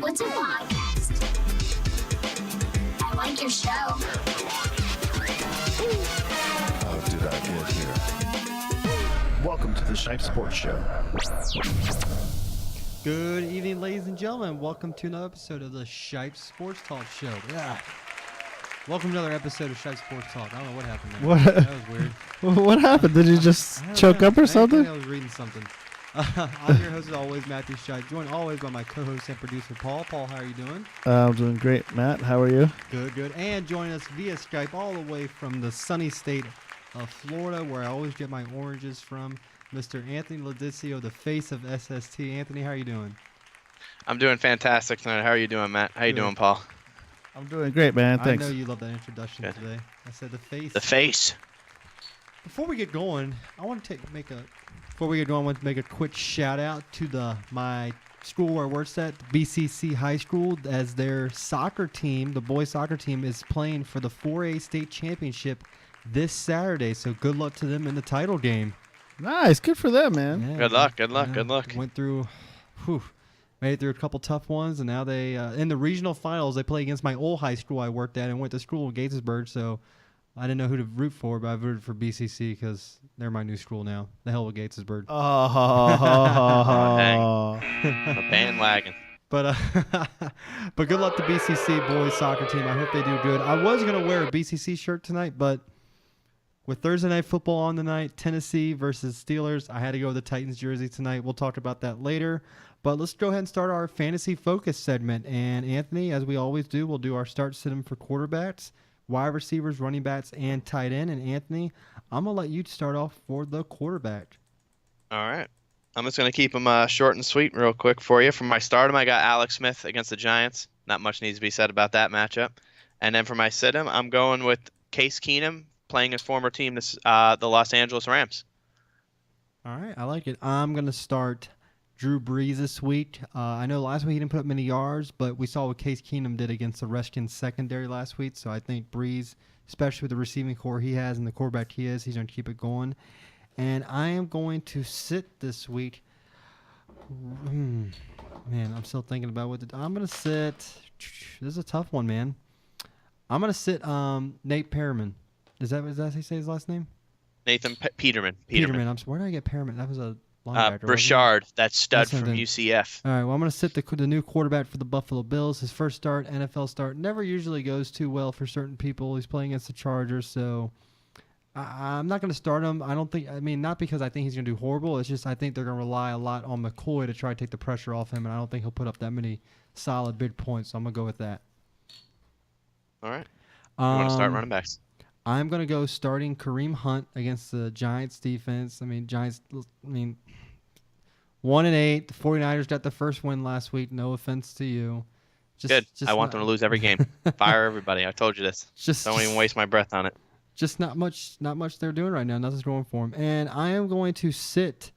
What's a podcast? I like your show. How did I get here? Welcome to the Shipe Sports Show. Good evening, ladies and gentlemen. Welcome to another episode of the Shipe Sports Talk Show. Yeah. Welcome to another episode of Shipe Sports Talk. I don't know what happened there. What? That was weird. What happened? Did you just choke up or something? I was reading something. I'm your host as always, Matthew Shipe, joined always by my co-host and producer, Paul. Paul, how are you doing? I'm doing great, Matt. How are you? Good. And joining us via Skype all the way from the sunny state of Florida, where I always get my oranges from, Mr. Anthony Ladizio, the face of SST. Anthony, how are you doing? I'm doing fantastic tonight. How are you doing, Matt? How you doing, Paul? I'm doing great, man. Thanks. I know you love that introduction today. I said the face. The face. Before we get going, I want to make a quick shout out to my school where I work at, BCC High School, as their soccer team, the boys soccer team, is playing for the 4A state championship this Saturday. So good luck to them in the title game. Nice. Good for them, man. Yeah, good luck. Made it through a couple tough ones, and now they in the regional finals they play against my old high school I worked at and went to school in Gatesburg. So I didn't know who to root for, but I voted for BCC because they're my new school now. The hell with Gatesburg. A bandwagon. But good luck to BCC boys soccer team. I hope they do good. I was gonna wear a BCC shirt tonight, but with Thursday night football on tonight, Tennessee versus Steelers, I had to go with the Titans jersey tonight. We'll talk about that later. But let's go ahead and start our fantasy focus segment. And Anthony, as we always do, we'll do our start sit 'em for quarterbacks, wide receivers, running backs, and tight end. And Anthony, I'm gonna let you start off for the quarterback. All right. I'm just going to keep them short and sweet real quick for you. For my stardom, I got Alex Smith against the Giants. Not much needs to be said about that matchup. And then for my sit-em, I'm going with Case Keenum playing his former team, the Los Angeles Rams. All right, I like it. I'm going to start Drew Brees this week. I know last week he didn't put up many yards, but we saw what Case Keenum did against the Redskins secondary last week. So I think Brees, especially with the receiving core he has and the quarterback he is, he's going to keep it going. And I am going to sit this week. Man, I'm still thinking about what I'm going to sit. This is a tough one, man. I'm going to sit Nate Perriman. Is that how you say his last name? Nathan Peterman. Where did I get Perriman? That was a linebacker. Brashard, that stud from UCF. All right, well, I'm going to sit the new quarterback for the Buffalo Bills. His first start, NFL start, never usually goes too well for certain people. He's playing against the Chargers, so I'm not going to start him. Not because I think he's going to do horrible. It's just I think they're going to rely a lot on McCoy to try to take the pressure off him, and I don't think he'll put up that many solid big points, so I'm going to go with that. All right. You want to start running backs? I'm going to go starting Kareem Hunt against the Giants defense. 1-8. The 49ers got the first win last week. No offense to you. Good. I want them to lose every game. Fire everybody. I told you this. Don't even waste my breath on it. Just not much they're doing right now. Nothing's going for them. And I am going to sit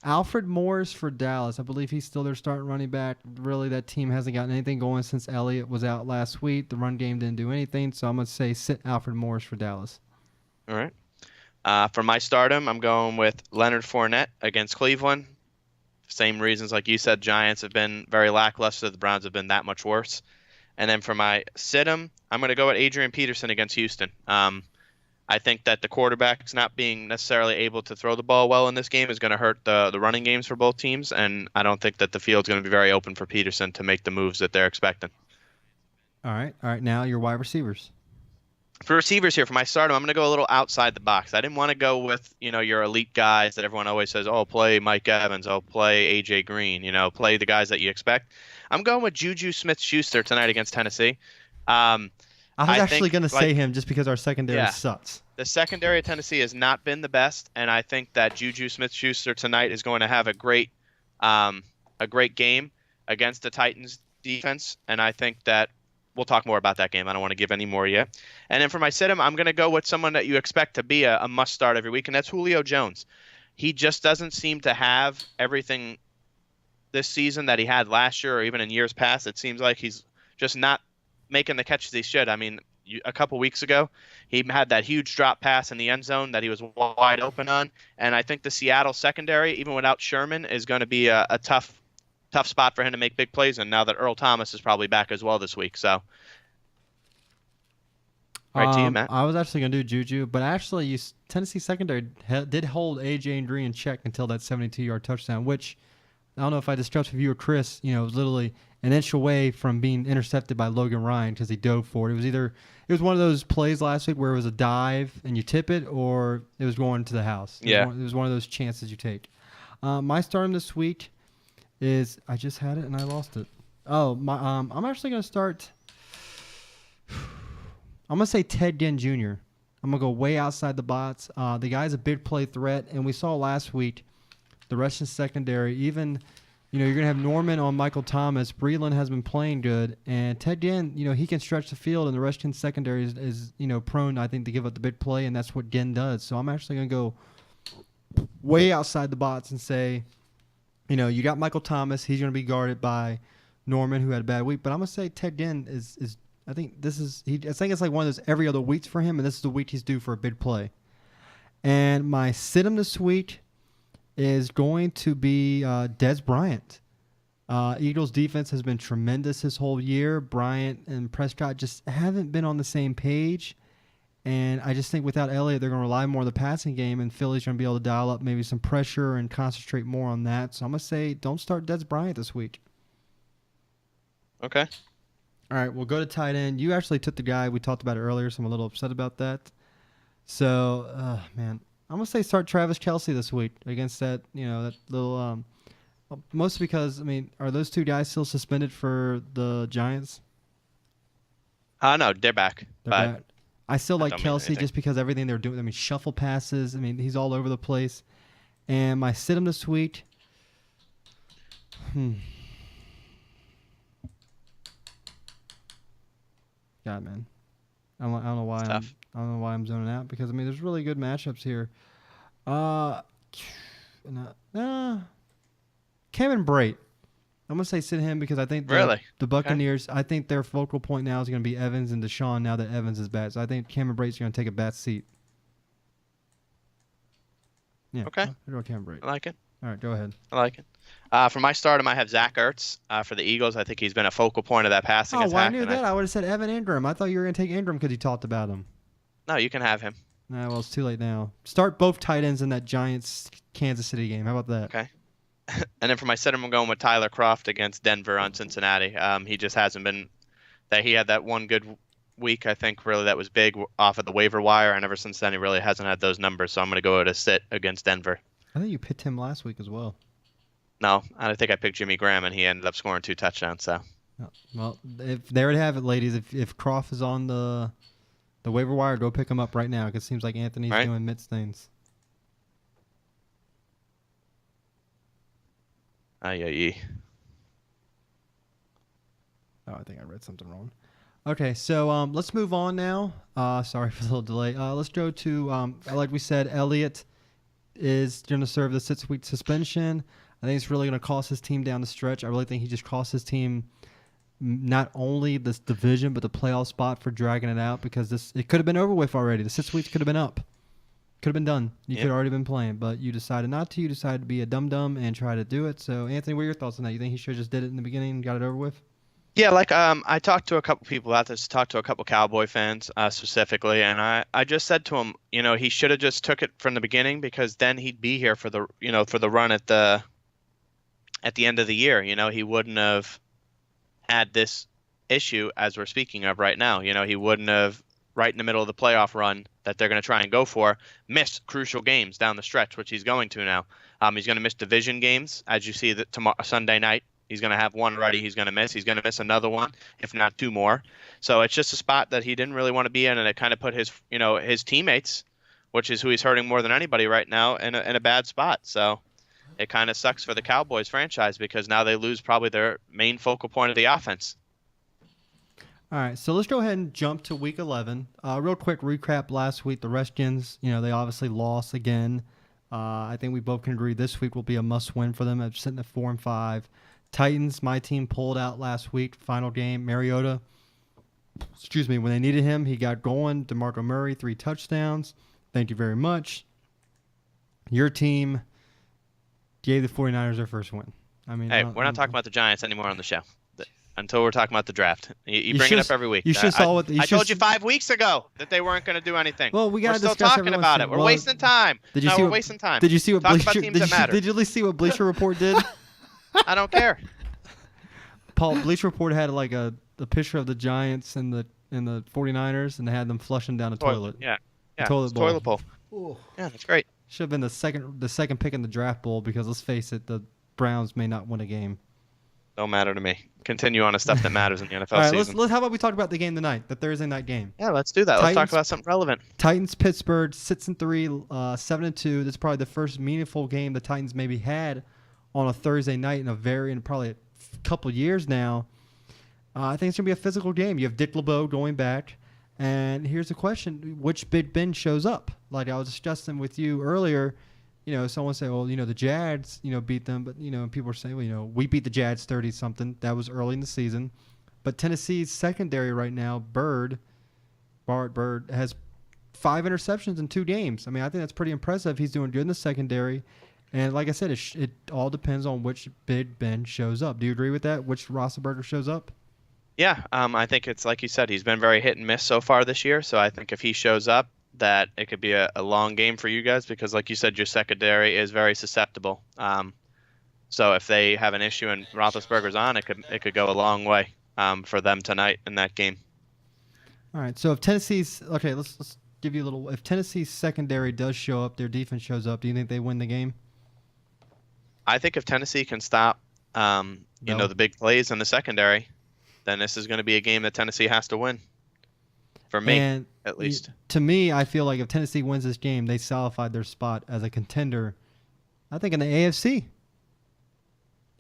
Alfred Morris for Dallas. I believe he's still their starting running back. Really, that team hasn't gotten anything going since Elliott was out last week. The run game didn't do anything, so I'm going to say sit Alfred Morris for Dallas. All right. For my stardom, I'm going with Leonard Fournette against Cleveland. Same reasons like you said. Giants have been very lackluster. The Browns have been that much worse. And then for my sit-em, I'm going to go with Adrian Peterson against Houston. I think that the quarterback's not being necessarily able to throw the ball well in this game is going to hurt the running games for both teams, and I don't think that the field's going to be very open for Peterson to make the moves that they're expecting. All right. Now your wide receivers. For receivers here, for my stardom, I'm going to go a little outside the box. I didn't want to go with, your elite guys that everyone always says, play Mike Evans, play A.J. Green, play the guys that you expect. I'm going with Juju Smith-Schuster tonight against Tennessee. I was actually going to say him just because our secondary sucks. The secondary of Tennessee has not been the best, and I think that Juju Smith-Schuster tonight is going to have a great game against the Titans defense, and I think that we'll talk more about that game. I don't want to give any more yet. And then for my sit-em, I'm going to go with someone that you expect to be a must-start every week, and that's Julio Jones. He just doesn't seem to have everything this season that he had last year or even in years past. It seems like he's just not making the catches he should. A couple weeks ago, he had that huge drop pass in the end zone that he was wide open on. And I think the Seattle secondary, even without Sherman, is going to be a tough tough spot for him to make big plays. And now that Earl Thomas is probably back as well this week, so right to you, Matt. I was actually going to do Juju, but actually, Tennessee secondary did hold A.J. Green in check until that 72-yard touchdown, which I don't know if I discussed with you or Chris. It was literally an inch away from being intercepted by Logan Ryan because he dove for it. It was one of those plays last week where it was a dive and you tip it, or it was going to the house. It was one of those chances you take. My start this week is I just had it and I lost it. I'm actually going to start. I'm going to say Ted Ginn Jr. I'm going to go way outside the box. The guy's a big play threat, and we saw last week the Russian secondary, even, you're going to have Norman on Michael Thomas. Breland has been playing good, and Ted Ginn, he can stretch the field, and the Russian secondary is prone, I think, to give up the big play, and that's what Ginn does. So I'm actually going to go way outside the box and say, you got Michael Thomas. He's going to be guarded by Norman, who had a bad week. But I'm going to say Ted Ginn is I think it's like one of those every other weeks for him, and this is the week he's due for a big play. And my sit-em this week is going to be Dez Bryant. Eagles defense has been tremendous this whole year. Bryant and Prescott just haven't been on the same page. And I just think without Elliott, they're going to rely more on the passing game, and Philly's going to be able to dial up maybe some pressure and concentrate more on that. So I'm going to say don't start Dez Bryant this week. Okay. All right, we'll go to tight end. You actually took the guy we talked about earlier, so I'm a little upset about that. So, man, I'm going to say start Travis Kelce this week against that, that little mostly because, are those two guys still suspended for the Giants? No, they're back. They're back. I still like Kelce just because everything they're doing. Shuffle passes. He's all over the place. And my sit-em this week, God, man, I don't know why I don't know why I'm zoning out because there's really good matchups here. Cameron Brate. I'm gonna say sit him because I think the Buccaneers. Okay. I think their focal point now is gonna be Evans and Deshaun now that Evans is back. So I think Cameron Brate's gonna take a back seat. Yeah. Okay. I'll go Cameron Brate. I like it. All right, go ahead. I like it. For my start, I might have Zach Ertz for the Eagles. I think he's been a focal point of that passing attack. Oh, well, I knew that. I would have said Evan Ingram. I thought you were going to take Ingram because you talked about him. No, you can have him. Nah, well, it's too late now. Start both tight ends in that Giants-Kansas City game. How about that? Okay. And then for my center, I'm going with Tyler Kroft against Denver on Cincinnati. He just hasn't been – he had that one good week, I think, really that was big off of the waiver wire, and ever since then he really hasn't had those numbers. So I'm going to go to sit against Denver. I think you picked him last week as well. No, I think I picked Jimmy Graham, and he ended up scoring 2 touchdowns. So, well, there you have it, ladies. If Croft is on the waiver wire, go pick him up right now because it seems like Anthony's doing mid things. Oh, I think I read something wrong. Okay, so let's move on now. Sorry for the little delay. Let's go to like we said, Elliott is going to serve the 6-week suspension. I think it's really going to cost his team down the stretch. I really think he just cost his team not only this division but the playoff spot for dragging it out because it could have been over with already. The 6 weeks could have been up. Could have been done. You could have already been playing, but you decided not to. You decided to be a dum-dum and try to do it. So, Anthony, what are your thoughts on that? You think he should have just did it in the beginning and got it over with? Yeah, I talked to a couple people out there, talked to a couple Cowboy fans specifically, and I just said to him, he should have just took it from the beginning because then he'd be here for the run at the end of the year. He wouldn't have had this issue as we're speaking of right now. He wouldn't have right in the middle of the playoff run that they're going to try and go for, miss crucial games down the stretch, which he's going to now. He's going to miss division games, as you see that tomorrow Sunday night. He's going to have one ready. He's going to miss. He's going to miss another one, if not 2 more. So it's just a spot that he didn't really want to be in, and it kind of put his teammates, which is who he's hurting more than anybody right now, in a bad spot. So it kind of sucks for the Cowboys franchise because now they lose probably their main focal point of the offense. All right, so let's go ahead and jump to Week 11. Real quick recap last week. The Redskins, they obviously lost again. I think we both can agree this week will be a must-win for them. Sitting at 4-5. Titans, my team pulled out last week. Final game, Mariota. When they needed him, he got going. DeMarco Murray, 3 touchdowns. Thank you very much. Your team gave the 49ers their first win. I mean, Hey, we're not talking about the Giants anymore on the show until we're talking about the draft. You bring it up every week. You should saw what I told you 5 weeks ago that they weren't going to do anything. Well, we got to We're still discuss talking about it. We're wasting time. We're wasting time. Did you see what Talk about Bleacher? teams that matter. Did you at least see what Bleacher Report did? I don't care. Bleacher Report had like a picture of the Giants and the 49ers, and they had them flushing down a toilet. Yeah. Toilet bowl. Toilet bowl. Yeah, that's great. Should have been the second pick in the draft bowl because let's face it, the Browns may not win a game. Don't matter to me. Continue on to stuff that matters in the NFL All right, season. let's how about we talk about the game tonight, the Thursday night game. Yeah, let's do that. Let's talk about something relevant. Titans Pittsburgh 6-3, 7-2. This is probably the first meaningful game the Titans maybe had on a Thursday night in probably a couple years now. I think it's gonna be a physical game. You have Dick LeBeau going back, and here's the question: which Big Ben shows up? Like I was discussing with you earlier. Someone say, well, the Jags, beat them, but people are saying, well, we beat the Jags 30-something. That was early in the season, but Tennessee's secondary right now, Barrett Bird has 5 interceptions in 2 games. I mean, I think that's pretty impressive. He's doing good in the secondary, and like I said, it all depends on which Big Ben shows up. Do you agree with that? Which Roethlisberger shows up? Yeah, I think it's like you said. He's been very hit and miss so far this year. So I think if he shows up, that it could be a long game for you guys because, like you said, your secondary is very susceptible. So if they have an issue and Roethlisberger's on, it could go a long way for them tonight in that game. All right. So if Tennessee's okay, let's give you a little. If Tennessee's secondary does show up, their defense shows up. Do you think they win the game? I think if Tennessee can stop, the big plays in the secondary, then this is going to be a game that Tennessee has to win. For me, at least. To me, I feel like if Tennessee wins this game, they solidified their spot as a contender, I think, in the AFC.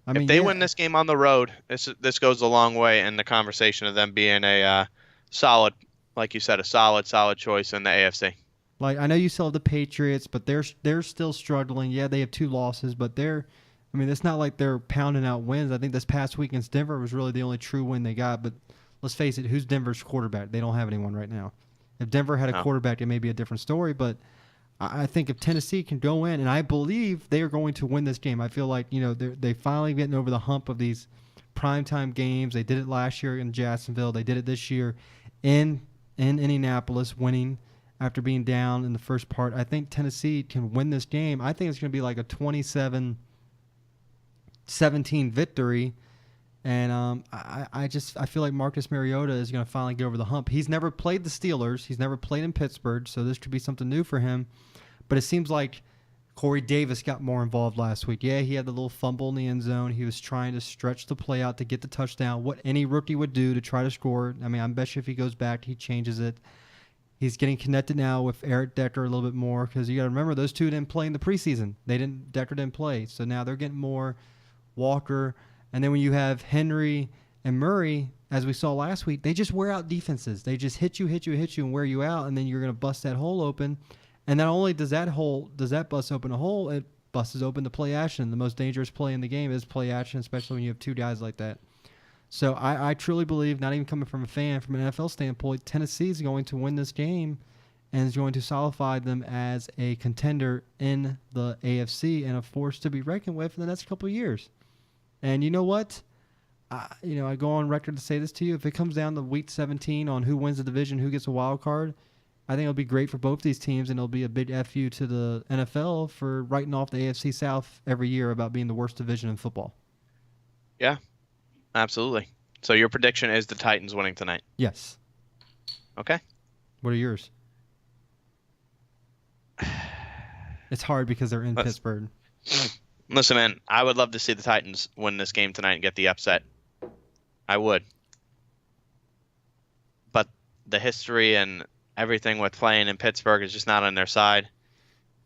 If they win this game on the road, this goes a long way in the conversation of them being a solid, like you said, a solid choice in the AFC. Like, I know you still have the Patriots, but they're still struggling. Yeah, they have 2 losses, but it's not like they're pounding out wins. I think this past week against Denver was really the only true win they got, but let's face it, who's Denver's quarterback? They don't have anyone right now. If Denver had a quarterback, it may be a different story, but I think if Tennessee can go in, and I believe they are going to win this game. I feel like, they finally getting over the hump of these primetime games. They did it last year in Jacksonville. They did it this year in Indianapolis, winning after being down in the first part. I think Tennessee can win this game. I think it's going to be like a 27-17 victory. And I feel like Marcus Mariota is going to finally get over the hump. He's never played the Steelers. He's never played in Pittsburgh, so this could be something new for him. But it seems like Corey Davis got more involved last week. Yeah, he had the little fumble in the end zone. He was trying to stretch the play out to get the touchdown, what any rookie would do to try to score. I mean, I bet you if he goes back, he changes it. He's getting connected now with Eric Decker a little bit more because you got to remember those 2 didn't play in the preseason. Decker didn't play, so now they're getting more. Walker. And then when you have Henry and Murray, as we saw last week, they just wear out defenses. They just hit you, and wear you out, and then you're going to bust that hole open. And not only does that bust open a hole, it busts open the play action. The most dangerous play in the game is play action, especially when you have 2 guys like that. So I truly believe, not even coming from a fan, from an NFL standpoint, Tennessee is going to win this game and is going to solidify them as a contender in the AFC and a force to be reckoned with in the next couple of years. And you know what? I go on record to say this to you. If it comes down to week 17 on who wins the division, who gets a wild card, I think it'll be great for both these teams, and it'll be a big FU to the NFL for writing off the AFC South every year about being the worst division in football. Yeah, absolutely. So your prediction is the Titans winning tonight? Yes. Okay. What are yours? It's hard because they're in Pittsburgh. Listen, man, I would love to see the Titans win this game tonight and get the upset. I would. But the history and everything with playing in Pittsburgh is just not on their side.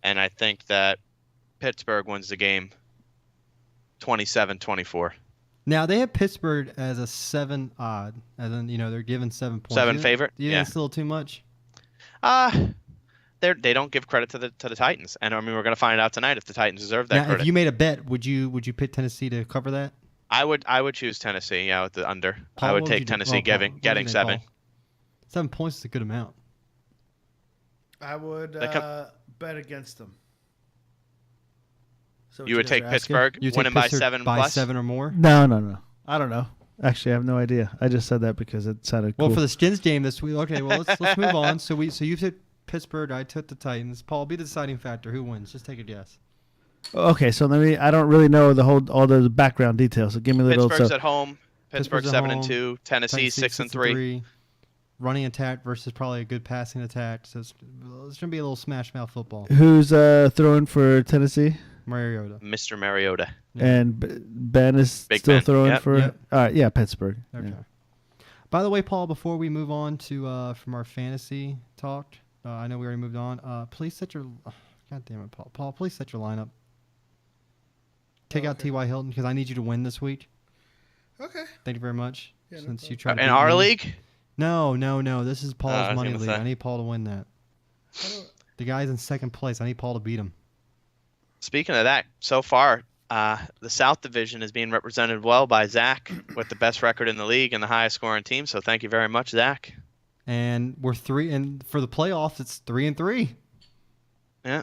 And I think that Pittsburgh wins the game 27-24. Now, they have Pittsburgh as a 7 odd. As in, they're given 7 points. 7 favorite? Do you think it's a little too much? They don't give credit to the Titans, and I mean we're going to find out tonight if the Titans deserve that credit. If you made a bet, would you pick Tennessee to cover that? I would choose Tennessee, with the under. Paul, I would take Tennessee getting 7. Paul? 7 points is a good amount. I would bet against them. So You would take Pittsburgh, You take winning by Pittsburgh 7 by plus. 7 or more. No. I don't know. Actually, I have no idea. I just said that because it sounded Well, cool. for the Skins game this week. Okay, well let's move on. So you took Pittsburgh, I took the Titans. Paul, be the deciding factor. Who wins? Just take a guess. Okay, so I don't really know all the background details. So give me a little. Pittsburgh's So at home. Pittsburgh Pittsburgh's at 7-2. Tennessee 6-3. Running attack versus probably a good passing attack. So it's gonna be a little smash mouth football. who's throwing for Tennessee? Mariota. Mr. Mariota. Yeah. And Ben is Big still Ben. throwing Yep. for. Yep. All right, yeah, Pittsburgh. Okay. Yeah. By the way, Paul, before we move on to from our fantasy talk, I know we already moved on. Please set your. God damn it, Paul. Paul, please set your lineup. Take out T.Y. Hilton because I need you to win this week. Okay. Thank you very much. Yeah, no Since you problem. tried to In beat our me. league? No. This is I Paul's was money gonna league. say. I need Paul to win that. The guy's in second place. I need Paul to beat him. Speaking of that, so far, the South Division is being represented well by Zach with the best record in the league and the highest scoring team. So thank you very much, Zach. And we're 3, and for the playoffs, it's 3-3. Yeah.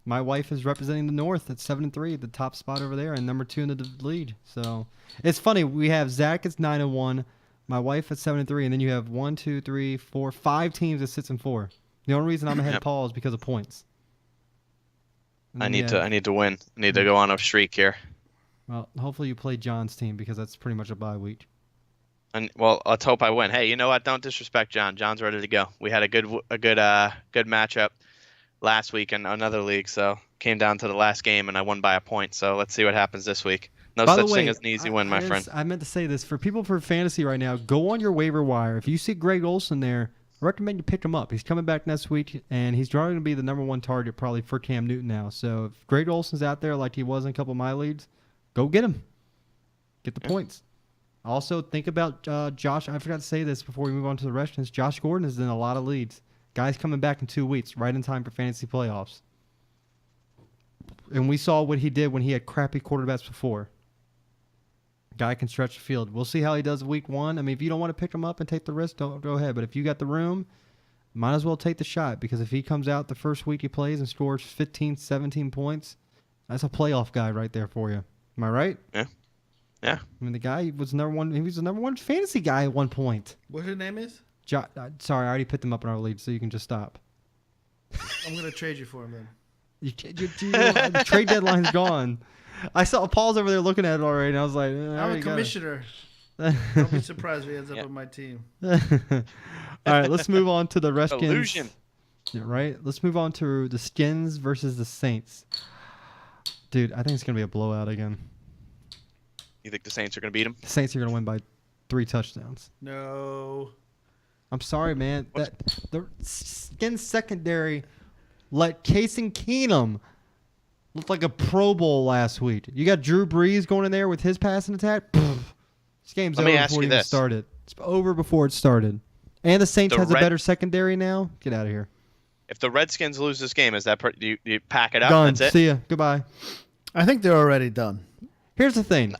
My wife is representing the North at 7-3, the top spot over there, and number 2 in the lead. So it's funny. We have Zach at 9-1, my wife at 7-3, and then you have 1, 2, 3, 4, 5 teams that sits in 4. The only reason I'm ahead of Paul is because of points. And I then need you have- to win. I need to go on a streak here. Well, hopefully you play John's team because that's pretty much a bye week. And well, let's hope I win. Hey, you know what? Don't disrespect John. John's ready to go. We had a good matchup last week in another league, so came down to the last game and I won by a point. So let's see what happens this week. No By the such way, thing as an easy win, my friend. I meant to say this for people for fantasy right now. Go on your waiver wire. If you see Greg Olson there, I recommend you pick him up. He's coming back next week, and he's going to be the number 1 target probably for Cam Newton now. So if Greg Olson's out there like he was in a couple of my leads, go get him. Get the points. Also, think about Josh. I forgot to say this before we move on to the rest. Josh Gordon is in a lot of leads. Guy's coming back in 2 weeks, right in time for fantasy playoffs. And we saw what he did when he had crappy quarterbacks before. Guy can stretch the field. We'll see how he does week 1. I mean, if you don't want to pick him up and take the risk, don't go ahead. But if you got the room, might as well take the shot because if he comes out the first week he plays and scores 15, 17 points, that's a playoff guy right there for you. Am I right? Yeah. I mean, the guy was number 1. He was the number 1 fantasy guy at one point. What his name is? Sorry, I already put them up in our lead, so you can just stop. I'm gonna trade you for him then. The trade deadline's gone. I saw Paul's over there looking at it already, and I was like, I'm a commissioner. Don't be surprised if he ends up on my team. All right, let's move on to the Redskins. Illusion. Yeah, right? Let's move on to the Skins versus the Saints. Dude, I think it's going to be a blowout again. You think the Saints are going to beat him? The Saints are going to win by 3 touchdowns. No. I'm sorry, man. The Skins secondary let Case and Keenum look like a Pro Bowl last week. You got Drew Brees going in there with his passing attack. Pfft. This game's Let over me ask before it you even this. started. It's over before it started. And the Saints The has a Red- better secondary now. Get out of here. If the Redskins lose this game, is that do you pack it up? Done. That's it. See ya. Goodbye. I think they're already done. Here's the thing.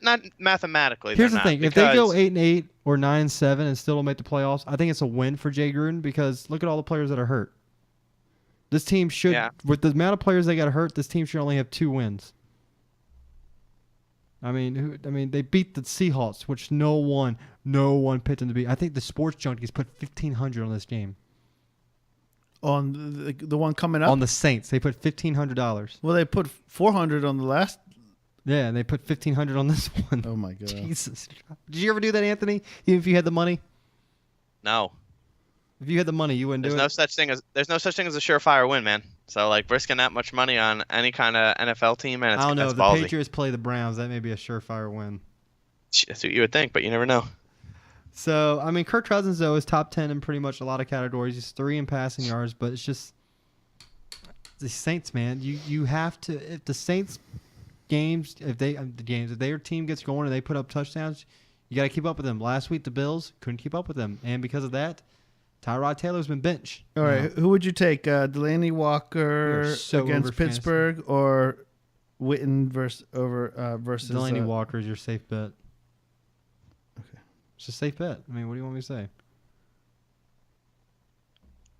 Not mathematically. Here's they're the not, thing. If they go because 8-8 or 9-7 and still don't make the playoffs, I think it's a win for Jay Gruden because look at all the players that are hurt. This team should, with the amount of players they got hurt, this team should only have 2 wins. I mean, they beat the Seahawks, which no one picked them to beat. I think the Sports Junkies put 1,500 on this game. On the one coming up? On the Saints, they put $1,500. Well, they put 400 on the last. Yeah, and they put 1,500 on this one. Oh, my God. Jesus. Did you ever do that, Anthony? Even if you had the money? no. If you had the money, you wouldn't There's do no it? such thing as a surefire win, man. So like risking that much money on any kind of NFL team, man, I don't know. that's If the ballsy. Patriots play the Browns, that may be a surefire win. That's what you would think, but you never know. So, I mean, Kirk Cousins, though, is top 10 in pretty much a lot of categories. He's 3 in passing yards, but it's just the Saints, man. You have to – if the Saints games, if their team gets going and they put up touchdowns, you got to keep up with them. Last week, the Bills couldn't keep up with them, and because of that, Tyrod Taylor's been benched. All right, who would you take? Delaney Walker You're so against over fantasy. Pittsburgh or Witten versus Delaney Walker is your safe bet. Okay. It's a safe bet. I mean, what do you want me to say?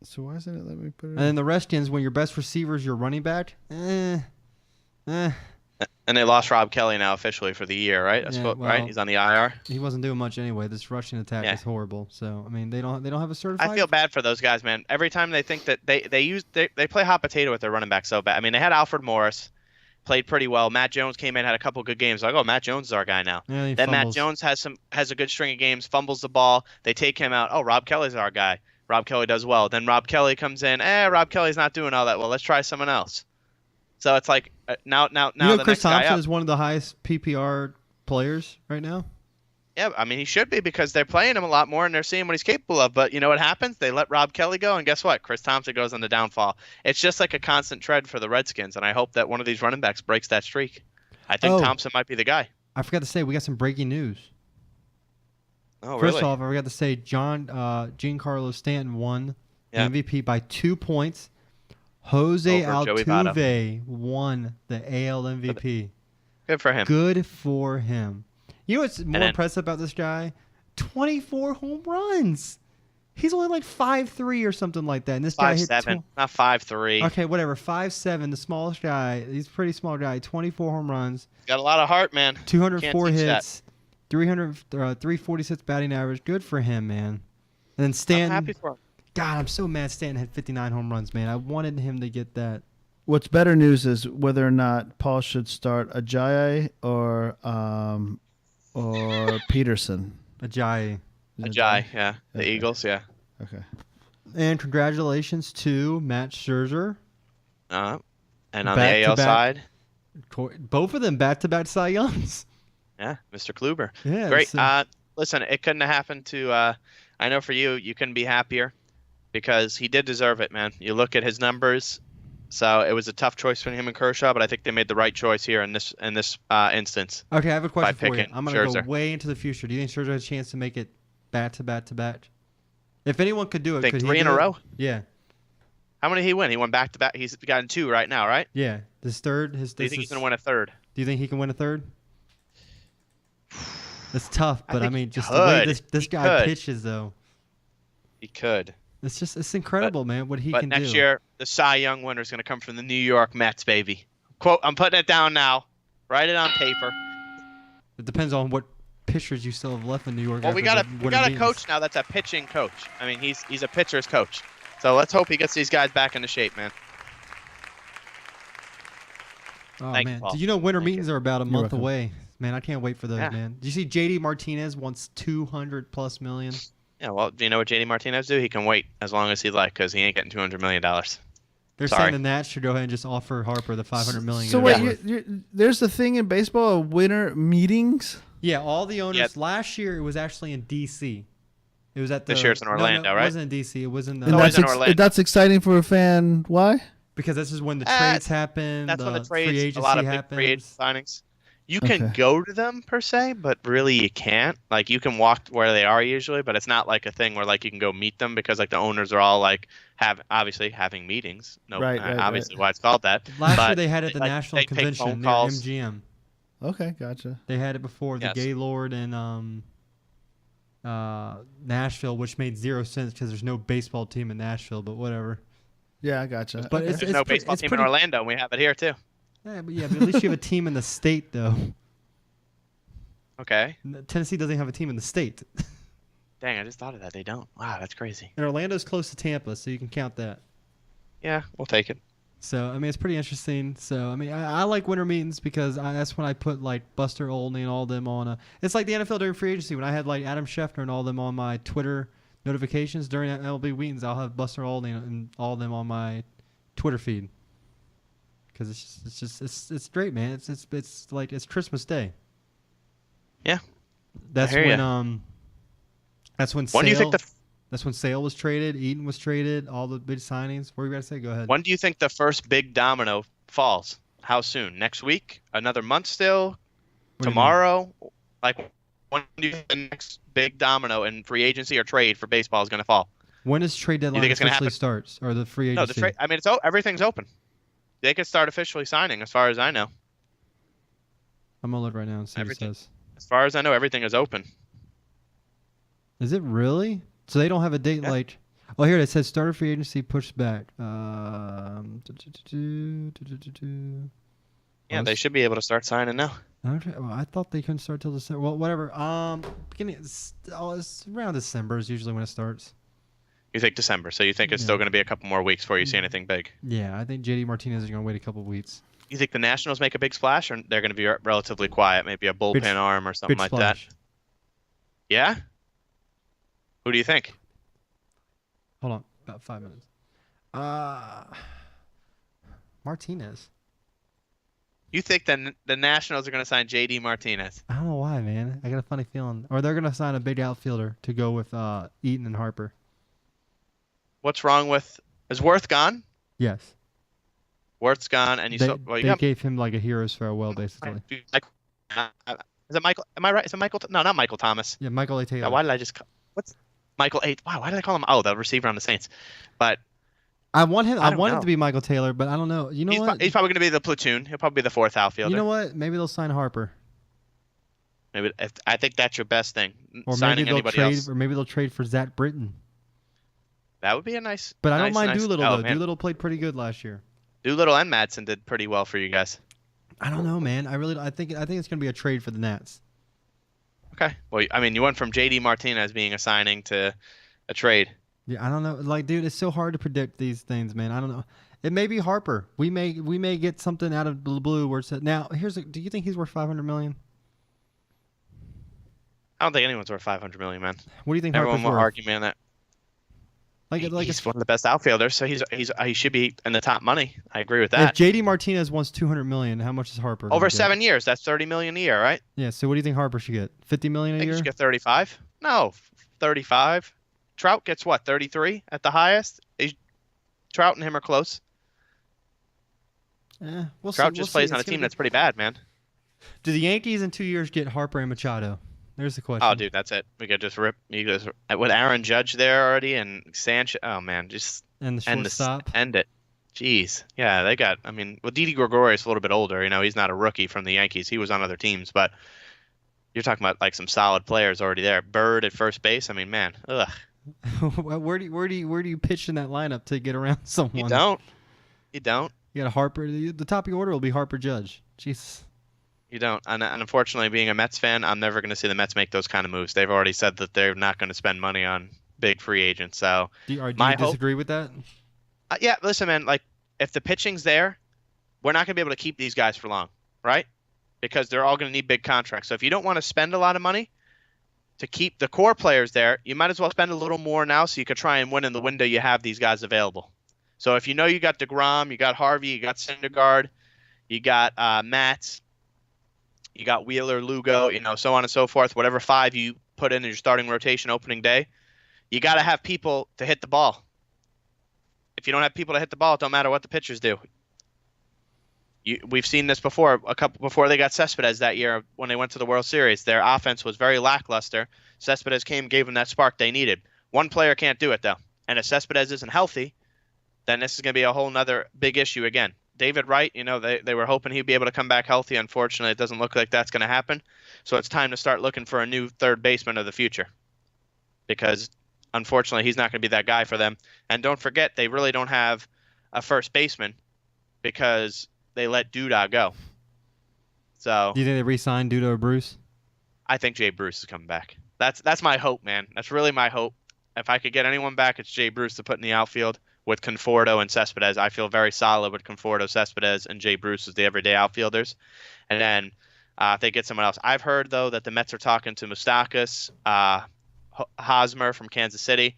So why isn't it let me put it? And then the Redskins, when your best receiver is your running back, I Eh, And they lost Rob Kelly now officially for the year, right? Yeah, Right? well- He's on the IR. he wasn't doing much anyway. This rushing attack Yeah. is horrible. So I mean, they don't have a certified. I feel bad for those guys, man. Every time they think that they play hot potato with their running back so bad. I mean, they had Alfred Morris, played pretty well. Matt Jones came in, had a couple good games. Like, oh, Matt Jones is our guy now. Yeah, he Then Matt fumbles. Jones has a good string of games, fumbles the ball. They take him out. Oh, Rob Kelly's our guy. Rob Kelly does well. Then Rob Kelly comes in. Rob Kelly's not doing all that well. Let's try someone else. So it's like now You know, the Chris next guy Thompson up. is one of the highest PPR players right now. Yeah, I mean he should be because they're playing him a lot more and they're seeing what he's capable of. But you know what happens? They let Rob Kelly go, and guess what? Chris Thompson goes on the downfall. It's just like a constant tread for the Redskins, and I hope that one of these running backs breaks that streak. I think Oh. Thompson might be the guy. I forgot to say we got some breaking news. Oh, First really? off, I forgot to say Giancarlo Stanton won the Yeah. MVP by 2 points. Jose Over Joey Votto. Altuve won the AL MVP. Good for him. Good for him. You know what's more then- impressive about this guy? 24 home runs. He's only like 5'3" or something like that. And this guy hit 5'7", not 5'3". Okay, whatever. 5'7", the smallest guy. He's a pretty small guy. 24 home runs, Got a lot of heart, man. 204 Can't teach that. hits, 346 batting average. Good for him, man. And then I'm Stanton. happy for him. God, I'm so mad Stanton had 59 home runs, man. I wanted him to get that. What's better news is whether or not Paul should start Ajayi or Peterson. Ajayi. Ajay, yeah. The Okay. Eagles, yeah. Okay. And congratulations to Matt Scherzer. And on the AL Back-to-back. side, Both of them back-to-back Cy Youngs. yeah, Mr. Kluber. Yeah. Great. so- Listen, it couldn't have happened to. I know for you couldn't be happier because he did deserve it, man. You look at his numbers, so it was a tough choice for him and Kershaw, but I think they made the right choice here in this instance. Okay, I have a question for you. picking I'm going to Scherzer. go way into the future. Do you think Scherzer has a chance to make it back-to-back? If anyone could do it, Think could he 3 in do a it? row? Yeah. How many did he win? He won back to back. He's gotten 2 right now, right? Yeah. His third. Do you think he's gonna win a third? Do you think he can win a third? It's tough, I but I think he mean, just the way could. this He guy could. pitches, though, He could. it's incredible, man. What he But can next do. year, the Cy Young winner is gonna come from the New York Mets, baby. Quote. I'm putting it down now. Write it on paper. It depends on what pitchers you still have left in New York. Well, we after got the we winter got a meetings. coach now that's a pitching coach. I mean, he's a pitcher's coach. So let's hope he gets these guys back into shape, man. Oh Thank you, man, Paul. did you know winter Thank you. meetings are about a You're month welcome. away? Man, I can't wait for those, Yeah. man. Did you see JD Martinez wants 200+ million? Yeah, well, do you know what JD Martinez do? He can wait as long as he'd like because he ain't getting $200 million. They're Sorry. saying the Nats should go ahead and just offer Harper the 500 million. So and wait, it's worth. there's the thing in baseball of winter meetings. Yeah, all the owners. Yeah. Last year it was actually in D.C. It was at the. This year it's in Orlando, no, right? It wasn't in D.C. It was in the. And No, that's, it's in Orlando. that's exciting for a fan. Why? because this is when the Uh, trades happen. That's when the free trades, agency a lot of big happens. free agent signings. You can Okay. go to them per se, but really you can't. Like you can walk where they are usually, but it's not like a thing where like you can go meet them because like the owners are all like obviously having meetings. No, Right, obviously right. why it's called that. Last year But they had it at the like, National they take Convention phone near calls. MGM. Okay, gotcha. They had it before the Yes. Gaylord in Nashville, which made zero sense because there's no baseball team in Nashville. But whatever. Yeah, I gotcha. But Okay. it's There's no pre- baseball it's team pretty- in Orlando, and we have it here too. Yeah, but at least you have a team in the state, though. Okay. Tennessee doesn't have a team in the state. Dang, I just thought of that. They don't. Wow, that's crazy. And Orlando's close to Tampa, so you can count that. Yeah, we'll take it. So, I mean, it's pretty interesting. So, I mean, I like winter meetings because that's when I put, like, Buster Olney and all them on. It's like the NFL during free agency when I had, like, Adam Schefter and all them on my Twitter notifications. During MLB meetings, I'll have Buster Olney and all them on my Twitter feed. Because it's great, man. It's like, it's Christmas Day. Yeah. That's I hear when, ya. that's when When do you think Sale- That's when Sale was traded, Eaton was traded, all the big signings. What were you about to say? Go ahead. when do you think the first big domino falls? How soon? Next week? Another month still? What do you mean? Tomorrow? Like when do you think the next big domino in free agency or trade for baseball is going to fall? When does trade deadline think it's gonna officially happen? starts, or the free No, agency? the trade. I mean, everything's open. They could start officially signing, as far as I know. I'm gonna look right now and see Everything. what it says. As far as I know, everything is open. Is it really? So they don't have a date Yeah. like. Oh, here it says starter free agency pushed back. Yeah, they should be able to start signing now. Okay, well, I thought they couldn't start till December. Well, whatever. It's around December is usually when it starts. You think December, so you think it's still going to be a couple more weeks before you see anything big. Yeah, I think JD Martinez is going to wait a couple weeks. You think the Nationals make a big splash, or they're going to be relatively quiet, maybe a bullpen arm or something Big like splash. that? Yeah? Who do you think? Hold on, about 5 minutes. Martinez. You think the Nationals are going to sign JD Martinez? I don't know why, man. I got a funny feeling. Or they're going to sign a big outfielder to go with Eaton and Harper. What's wrong with... Is Worth gone? Yes. Worth's gone, and you They gave him like a hero's farewell, basically. Is it Michael? Am I right? Is it Michael? No, not Michael Thomas. Yeah, Michael A. Taylor. Why did I just... What's Michael A. Wow, why did I call him... Oh, the receiver on the Saints. But... I want him. I don't want it know. to be Michael Taylor, but I don't know. You know what? He's probably going to be the platoon. He'll probably be the fourth outfielder. You know what? Maybe they'll sign Harper. Maybe I think that's your best thing. Or Signing maybe they'll anybody trade. else. Or maybe they'll trade for Zach Britton. That would be a nice. But I don't mind nice. Doolittle Oh, though. man. Doolittle played pretty good last year. Doolittle and Madsen did pretty well for you guys. I don't know, man. I think it's gonna be a trade for the Nats. Okay. Well, I mean, you went from JD Martinez being a signing to a trade. Yeah, I don't know. Like, dude, it's so hard to predict these things, man. I don't know. It may be Harper. We may get something out of the blue where it's now. Do you think he's worth $500 million? I don't think anyone's worth $500 million, man. What do you think Everyone Harper's will worth? argue me on that. He's one of the best outfielders, so he should be in the top money. I agree with that. If JD Martinez wants $200 million, how much is Harper? Over gonna get? 7 years, that's $30 million a year, right? Yeah. So what do you think Harper should get? $50 million I a think year? you should get 35. No, 35. Trout gets what? 33 at the highest. Trout and him are close. We'll Trout see. just plays on a team that's pretty bad, man. Do the Yankees in 2 years get Harper and Machado? There's the question. Oh, dude, that's it. We could just rip. With Aaron Judge there already and Sanchez. Oh man, just And the shortstop. end it. Jeez, yeah, they got. I mean, well, Didi Gregorius a little bit older. You know, he's not a rookie from the Yankees. He was on other teams, but you're talking about like some solid players already there. Bird at first base. I mean, man, ugh. where do you pitch in that lineup to get around someone? You don't. You don't. You got Harper. The top of your order will be Harper Judge. Jesus. You don't. And unfortunately, being a Mets fan, I'm never going to see the Mets make those kind of moves. They've already said that they're not going to spend money on big free agents. So, Do you my disagree with that? yeah, listen, man. Like, if the pitching's there, we're not going to be able to keep these guys for long, right? Because they're all going to need big contracts. So if you don't want to spend a lot of money to keep the core players there, you might as well spend a little more now so you could try and win in the window you have these guys available. So if you know you got DeGrom, you got Harvey, you got Syndergaard, you got Matz, you got Wheeler, Lugo, you know, so on and so forth, whatever five you put in your starting rotation opening day, you got to have people to hit the ball. If you don't have people to hit the ball, it don't matter what the pitchers do. We've seen this before. Before they got Cespedes that year when they went to the World Series, their offense was very lackluster. Cespedes came, gave them that spark they needed. One player can't do it though, and if Cespedes isn't healthy, then this is going to be a whole nother big issue again. David Wright, you know, they were hoping he'd be able to come back healthy. Unfortunately, it doesn't look like that's going to happen. So it's time to start looking for a new third baseman of the future, because unfortunately he's not going to be that guy for them. And don't forget, they really don't have a first baseman because they let Duda go. So Do you think they re-sign Duda or Bruce? I think Jay Bruce is coming back. That's my hope, man. That's really my hope. If I could get anyone back, it's Jay Bruce to put in the outfield with Conforto and Cespedes. I feel very solid with Conforto, Cespedes, and Jay Bruce as the everyday outfielders. And then if they get someone else. I've heard, though, that the Mets are talking to Moustakas, Hosmer from Kansas City.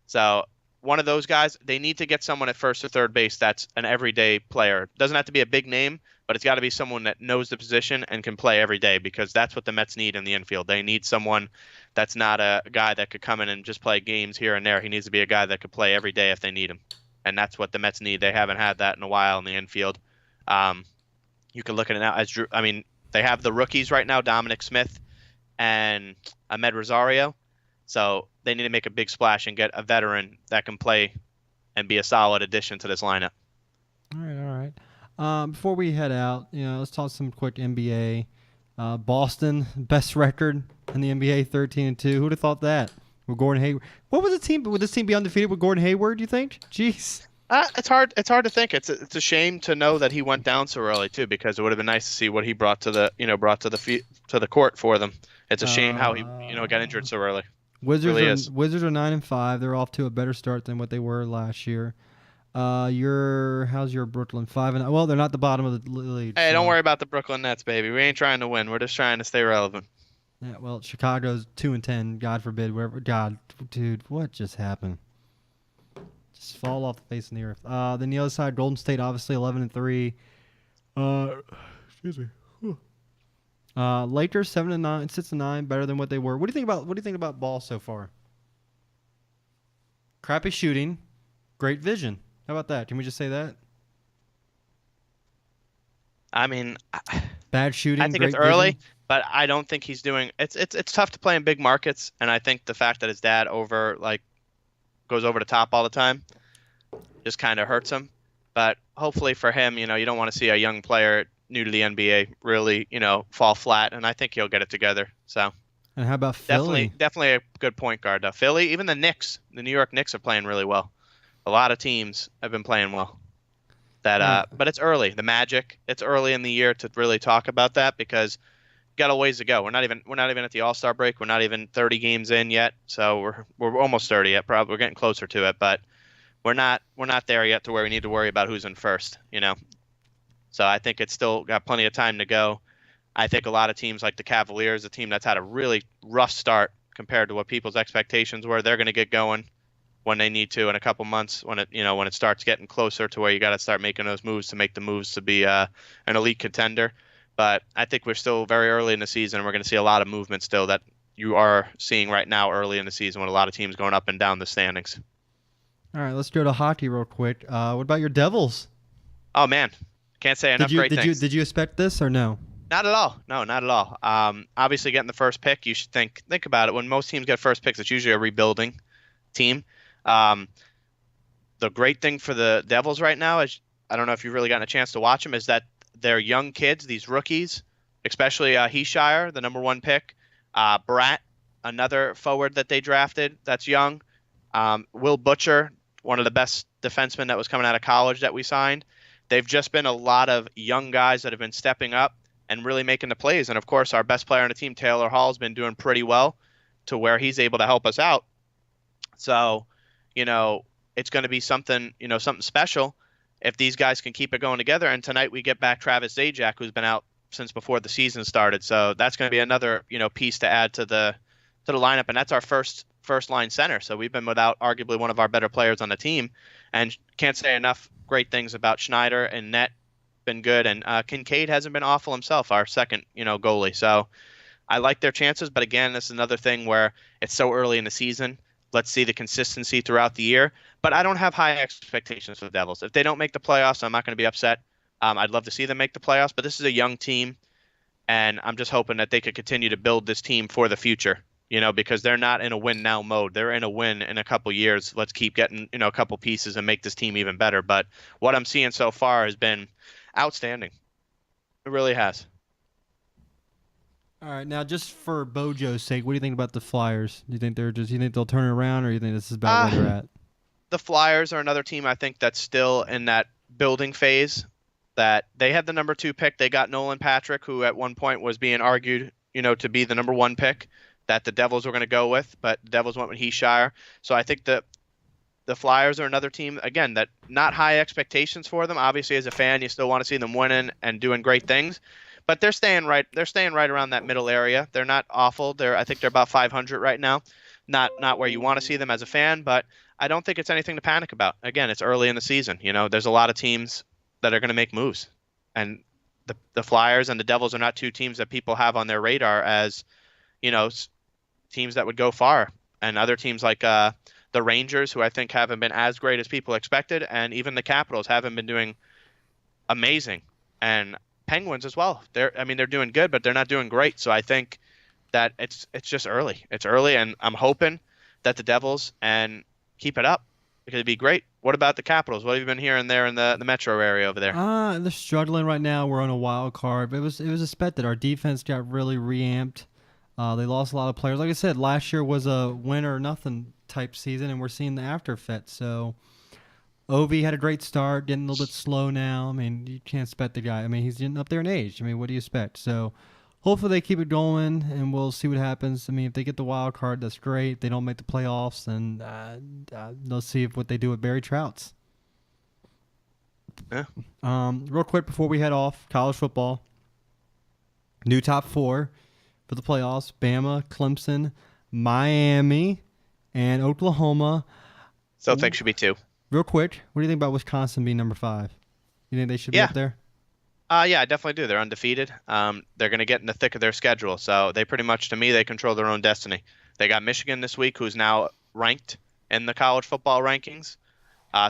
So one of those guys, they need to get someone at first or third base that's an everyday player. Doesn't have to be a big name, but it's got to be someone that knows the position and can play every day, because that's what the Mets need in the infield. They need someone that's not a guy that could come in and just play games here and there. He needs to be a guy that could play every day if they need him. And that's what the Mets need. They haven't had that in a while in the infield. You can look at it now as Drew. I mean, they have the rookies right now, Dominic Smith and Ahmed Rosario. So they need to make a big splash and get a veteran that can play and be a solid addition to this lineup. All right. Before we head out, let's talk some quick NBA. Boston, best record in the NBA, 13-2. Who'd have thought that? With Gordon Hayward. What was the team? Would this team be undefeated with Gordon Hayward, do you think? Jeez. It's hard. It's hard to think. It's a shame to know that he went down so early too, because it would have been nice to see what he brought to the to the court for them. It's a shame how he got injured so early. Wizards Really are is. Wizards are 9-5. They're off to a better start than what they were last year. How's your Brooklyn 5-0? Well, they're not the bottom of the league. Hey, so- don't worry about the Brooklyn Nets, baby. We ain't trying to win. We're just trying to stay relevant. Yeah, well, Chicago's 2-10. God forbid, wherever. God, dude, what just happened? Just fall off the face of the earth. Then the other side, Golden State, obviously 11-3. Excuse me. Lakers 7-9, 6-9, better than what they were. What do you think about ball so far? Crappy shooting, great vision. How about that? Can we just say that? I mean, Bad shooting. I think great it's early, vision. but I don't think he's doing. It's tough to play in big markets, and I think the fact that his dad goes over the top all the time just kind of hurts him. But hopefully for him, you don't want to see a young player new to the NBA really, fall flat, and I think he'll get it together. So And how about Philly? definitely a good point guard. Though. Philly, even the Knicks, the New York Knicks are playing really well. A lot of teams have been playing well. But it's early. The Magic, it's early in the year to really talk about that because got a ways to go. We're not even at the All-Star break. We're not even 30 games in yet. So we're almost 30 yet. Probably we're getting closer to it, but we're not there yet to where we need to worry about who's in first, So I think it's still got plenty of time to go. I think a lot of teams like the Cavaliers, a team that's had a really rough start compared to what people's expectations were, they're going to get going when they need to in a couple months when it starts getting closer to where you got to start making those moves to be an elite contender. But I think we're still very early in the season. And we're going to see a lot of movement still that you are seeing right now early in the season with a lot of teams going up and down the standings. All right, let's go to hockey real quick. What about your Devils? Oh man, can't say enough great things. Did you expect this or no? Not at all. No, not at all. Obviously, getting the first pick, you should think about it. When most teams get first picks, it's usually a rebuilding team. The great thing for the Devils right now is, I don't know if you've really gotten a chance to watch them, is that they're young kids, these rookies, especially Heeshire, the number 1 pick, Bratt, another forward that they drafted that's young, Will Butcher, one of the best defensemen that was coming out of college that we signed. They've just been a lot of young guys that have been stepping up and really making the plays. And, of course, our best player on the team, Taylor Hall, has been doing pretty well to where he's able to help us out. So, it's going to be something special if these guys can keep it going together. And tonight we get back Travis Zajac, who's been out since before the season started. So that's going to be another, piece to add to the lineup. And that's our first line center. So we've been without arguably one of our better players on the team, and can't say enough great things about Schneider and Net. Been good. And Kincaid hasn't been awful himself, our second, goalie. So I like their chances. But again, this is another thing where it's so early in the season. Let's see the consistency throughout the year. But I don't have high expectations for the Devils. If they don't make the playoffs, I'm not going to be upset. I'd love to see them make the playoffs, but this is a young team, and I'm just hoping that they could continue to build this team for the future, because they're not in a win-now mode. They're in a win in a couple years. Let's keep getting, a couple pieces and make this team even better. But what I'm seeing so far has been outstanding. It really has. All right, now just for Bojo's sake, what do you think about the Flyers? Do you think they'll turn it around, or do you think this is about where they're at? The Flyers are another team I think that's still in that building phase. That they had the number 2 pick. They got Nolan Patrick, who at one point was being argued, to be the number 1 pick that the Devils were going to go with, but the Devils went with Heeshire. So I think the Flyers are another team, again, that not high expectations for them. Obviously, as a fan, you still want to see them winning and doing great things. But they're staying right around that middle area. They're not awful. I think they're about 500 right now. Not where you want to see them as a fan, but I don't think it's anything to panic about. Again, it's early in the season. There's a lot of teams that are going to make moves. And the Flyers and the Devils are not 2 teams that people have on their radar as, teams that would go far. And other teams like the Rangers, who I think haven't been as great as people expected, and even the Capitals haven't been doing amazing. And Penguins as well. They're doing good, but they're not doing great. So I think that it's just early. It's early, and I'm hoping that the Devils and keep it up because it'd be great. What about the Capitals? What have you been hearing there in the metro area over there? They're struggling right now. We're on a wild card, but it was expected. Our defense got really reamped. They lost a lot of players. Like I said, last year was a win or nothing type season, and we're seeing the after effects. So Ovi had a great start, getting a little bit slow now. I mean, you can't expect the guy. I mean, he's getting up there in age. I mean, what do you expect? So hopefully they keep it going, and we'll see what happens. I mean, if they get the wild card, that's great. If they don't make the playoffs, then they'll see what they do with Barry Trouts. Yeah. Real quick before we head off, college football. New top 4 for the playoffs. Bama, Clemson, Miami, and Oklahoma. Still think should be 2. Real quick, what do you think about Wisconsin being number 5? You think they should be up there? Yeah, I definitely do. They're undefeated. They're going to get in the thick of their schedule. So they pretty much, to me, they control their own destiny. They got Michigan this week, who's now ranked in the college football rankings.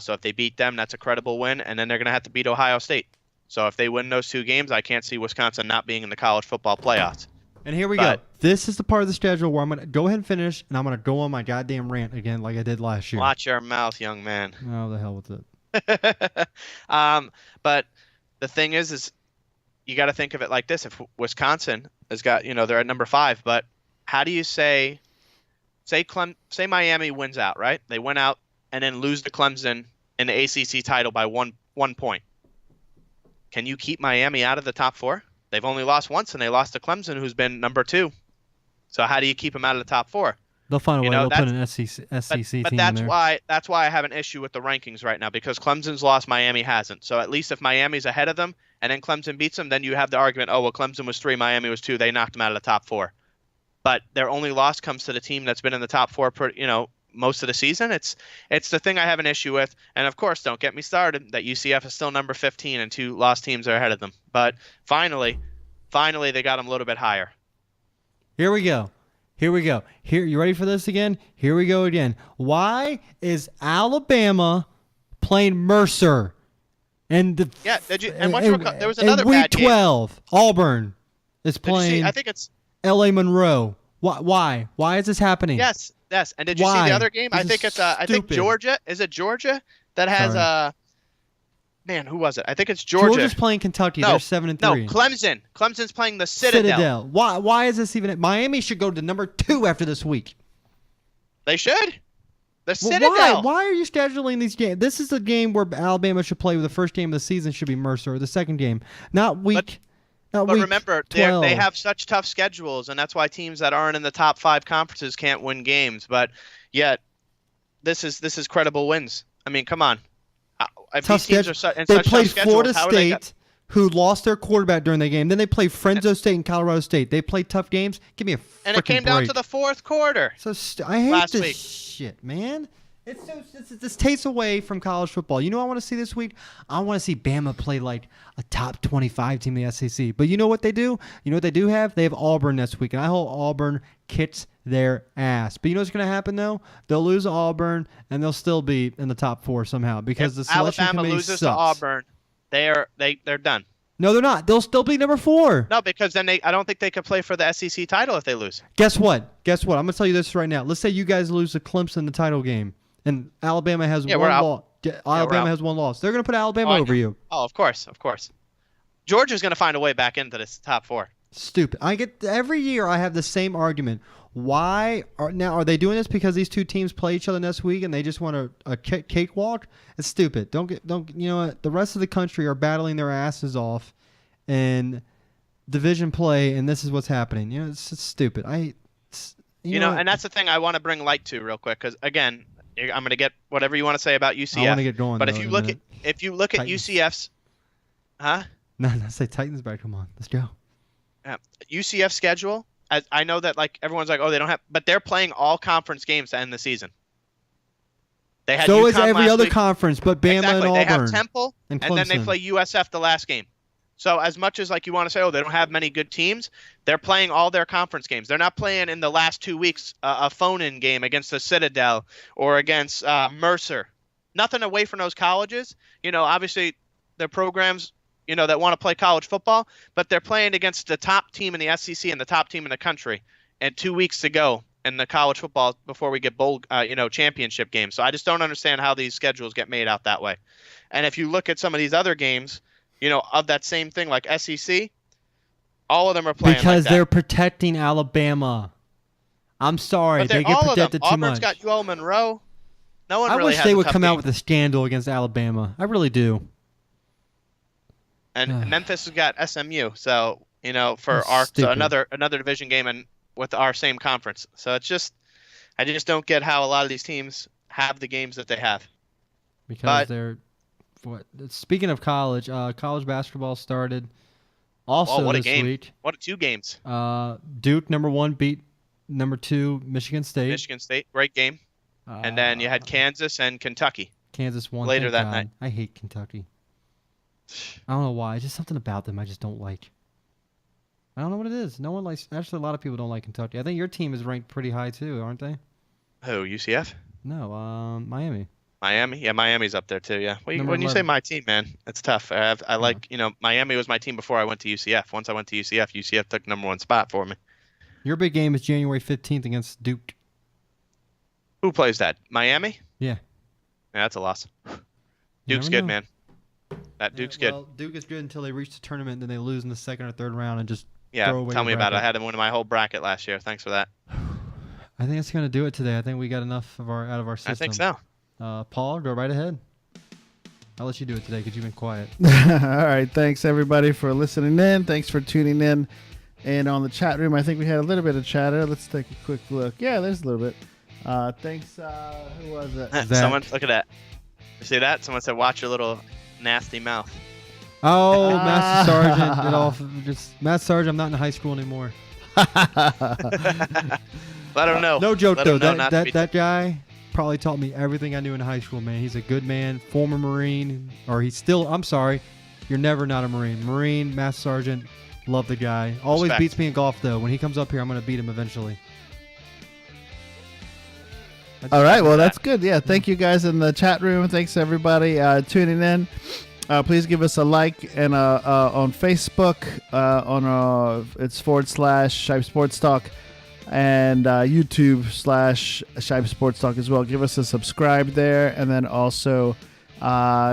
So if they beat them, that's a credible win. And then they're going to have to beat Ohio State. So if they win those 2 games, I can't see Wisconsin not being in the college football playoffs. And here we go. This is the part of the schedule where I'm going to go ahead and finish, and I'm going to go on my goddamn rant again like I did last year. Watch your mouth, young man. Oh, the hell with it. But the thing is you got to think of it like this. If Wisconsin has got, they're at number 5, but how do you say Miami wins out, right? They win out and then lose to Clemson in the ACC title by one point. Can you keep Miami out of the top 4? They've only lost once, and they lost to Clemson, who's been number 2. So how do you keep them out of the top 4? They'll find a way. They'll put an SEC but team that's in there. That's why I have an issue with the rankings right now, because Clemson's lost, Miami hasn't. So at least if Miami's ahead of them and then Clemson beats them, then you have the argument, oh, well, Clemson was 3, Miami was 2. They knocked them out of the top 4. But their only loss comes to the team that's been in the top 4 most of the season. It's the thing I have an issue with. And, of course, don't get me started that UCF is still number 15 and 2 lost teams are ahead of them. But finally, they got them a little bit higher. Here we go. Here, you ready for this again? Here we go again. Why is Alabama playing Mercer? And there was another week bad 12, game. Auburn is playing I think it's L.A. Monroe. Why? Why is this happening? Yes. And did you see the other game? I think Georgia. Is it Georgia that has man, who was it? I think it's Georgia. Georgia's playing Kentucky. They're 7-3. No, Clemson. Clemson's playing the Citadel. Why is this even? Miami should go to number 2 after this week. They should. The Citadel. Why are you scheduling these games? This is a game where Alabama should play. The first game of the season should be Mercer. Or the second game, not week. But remember, they have such tough schedules, and that's why teams that aren't in the top 5 conferences can't win games. But yet, this is credible wins. I mean, come on. If these teams are in they such played tough schedules, Florida State, who lost their quarterback during the game. Then they played Fresno State and Colorado State. They played tough games. Give me a freaking and it came down to the 4th quarter. So I hate last this week. shit, man. This takes away from college football. You know what I want to see this week? I want to see Bama play like a top 25 team in the SEC. But you know what they do? You know what they do have? They have Auburn this week, and I hope Auburn kicks their ass. But you know what's going to happen, though? They'll lose Auburn, and they'll still be in the top 4 somehow because the selection Alabama committee loses sucks. to Auburn, they're done. No, they're not. They'll still be number 4. No, because then I don't think they could play for the SEC title if they lose. Guess what? I'm going to tell you this right now. Let's say you guys lose to Clemson in the title game, and Alabama has one loss. Alabama has 1 loss. They're going to put Alabama over you. Oh, of course. Georgia's going to find a way back into this top 4. Stupid. Every year I have the same argument. Why are they doing this because these 2 teams play each other next week and they just want a cakewalk? It's stupid. You know what? The rest of the country are battling their asses off in division play, and this is what's happening. You know, it's stupid. You know, and that's the thing I want to bring light to real quick, because again, I'm going to get whatever you want to say about UCF. I want to get going. But though, if you look at UCF's, No, say Titans back. Come on, let's go. UCF schedule. I know that like everyone's like, oh, they don't have, but they're playing all conference games to end the season. They had so UConn is every last other week. Bama and Auburn. They have Temple, and then they play USF the last game. So as much as like you want to say, oh, they don't have many good teams, they're playing all their conference games. They're not playing in the last 2 weeks a phone-in game against the Citadel or against Mercer. Nothing away from those colleges. You know, obviously their programs, you know, that want to play college football, but they're playing against the top team in the SEC and the top team in the country, and 2 weeks to go in the college football before we get bowl, championship games. So I just don't understand how these schedules get made out that way. And if you look at some of these other games, you know, of that same thing, like SEC, all of them are playing because like they're protecting Alabama. I'm sorry, they get protected too Auburn's much. got UL Monroe. No one I really wish has they a would tough come game. out with a scandal against Alabama. I really do. And Memphis has got SMU, so for That's our stupid. another division game and with our same conference. So I just don't get how a lot of these teams have the games that they have. Because But- they're what? Speaking of college, college basketball started also what a this game. week. What 2 games? Duke #1 beat #2 Michigan State. Michigan State, great game. And then you had Kansas and Kentucky. Kansas won later thank that God. night. I hate Kentucky. I don't know why. It's just something about them I just don't like. I don't know what it is. No one likes. Actually, a lot of people don't like Kentucky. I think your team is ranked pretty high too, aren't they? Who, UCF? No, Miami. Miami? Yeah, Miami's up there too, yeah. Well, Number when you say 11. my team, man, it's tough. I like, Miami was my team before I went to UCF. Once I went to UCF took #1 spot for me. Your big game is January 15th against Duke. Who plays that? Miami? Yeah. Yeah, that's a loss. You Duke's never good, know. man. That Duke's Well, Duke is good until they reach the tournament, and then they lose in the second or third round and just good. throw Yeah, away tell your me about it. I bracket. had them win my whole bracket last year. Thanks for that. I think it's gonna do it today. I think we got enough of out of our system. I think so. Paul, go right ahead. I'll let you do it today because you've been quiet. All right. Thanks, everybody, for listening in. Thanks for tuning in. And on the chat room, I think we had a little bit of chatter. Let's take a quick look. Yeah, there's a little bit. Thanks. Who was it? Zach. Someone, look at that. You see that? Someone said, watch your little nasty mouth. Oh, Master Sergeant, get off. Master Sergeant, I'm not in high school anymore. Let him know. No joke Let though. him know not to be That guy probably taught me everything I knew in high school, man. He's a good man, former Marine, or he's still. I'm sorry, you're never not a Marine. Marine, Master Sergeant, love the guy. Always Respect. beats me in golf though. When he comes up here, I'm gonna beat him eventually. All right. Well, that's good. Yeah. Thank you guys in the chat room. Thanks, everybody, tuning in. Please give us a like and on Facebook it's /Shipe Sports Talk and YouTube /Shipe Sports Talk as well. Give us a subscribe there, and then also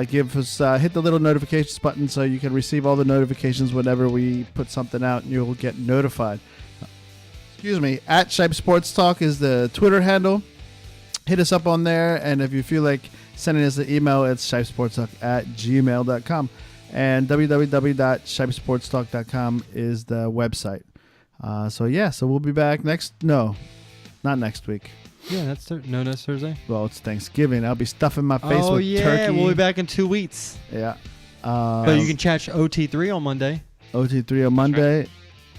give us hit the little notifications button so you can receive all the notifications whenever we put something out, and you'll get notified. Excuse me. @Shipe Sports Talk is the Twitter handle. Hit us up on there, and if you feel like sending us an email, it's shipesportstalk@gmail.com, and www.shipesportstalk.com is the website. So we'll be back not next week. Yeah, that's next Thursday. Well, it's Thanksgiving. I'll be stuffing my face Oh with yeah, turkey. we'll be back in 2 weeks. Yeah. But you can catch OT3 on Monday. OT3 on Monday.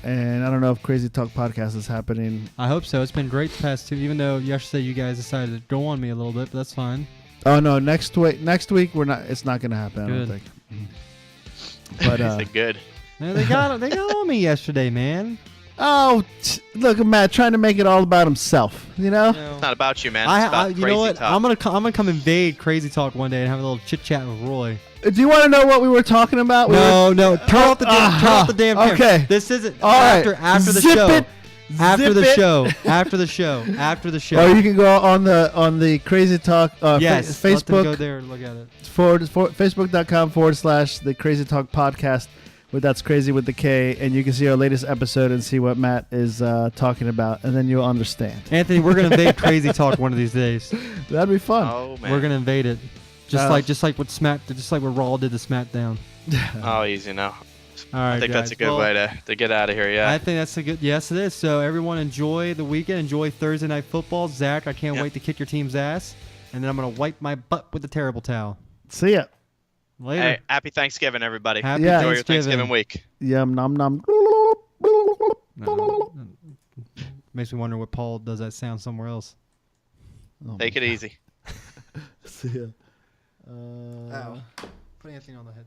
And I don't know if Crazy Talk Podcast is happening. I hope so. It's been great the past 2, even though yesterday you guys decided to go on me a little bit, but that's fine. Oh no, next week we're not. It's not going to happen. Good. I don't think. But Is it good? Man, they got on me yesterday, man. Look at Matt trying to make it all about himself. You know. It's not about you, man. It's about you crazy know what? talk. I'm gonna come invade Crazy Talk one day and have a little chit chat with Roy. Do you want to know what we were talking about? No, turn off the damn camera. Okay. This isn't All right. after the Zip show. it. After Zip the it. show. After the show. After the show. Or you can go on the Crazy Talk yes. Let them go Facebook there and look at it. Facebook.com / the Crazy Talk Podcast. That's crazy with the K, and you can see our latest episode and see what Matt is talking about, and then you'll understand. Anthony, we're gonna invade Crazy Talk one of these days. That'd be fun. Oh man. We're gonna invade it. Just like what Raw did to SmackDown. Oh, easy now. All right, I think that's guys. a good Well, way to get out of here. Yeah. I think that's a good. Yes, it is. So everyone enjoy the weekend. Enjoy Thursday night football. Zach, I can't wait to kick your team's ass, and then I'm gonna wipe my butt with the terrible towel. See ya. Later. Hey, happy Thanksgiving, everybody. Happy Yeah. Enjoy your Thanksgiving week. Yum nom nom. No. Makes me wonder what Paul does that sound somewhere else. Oh, Take it easy. See ya. Ow. Put Anthony on the head.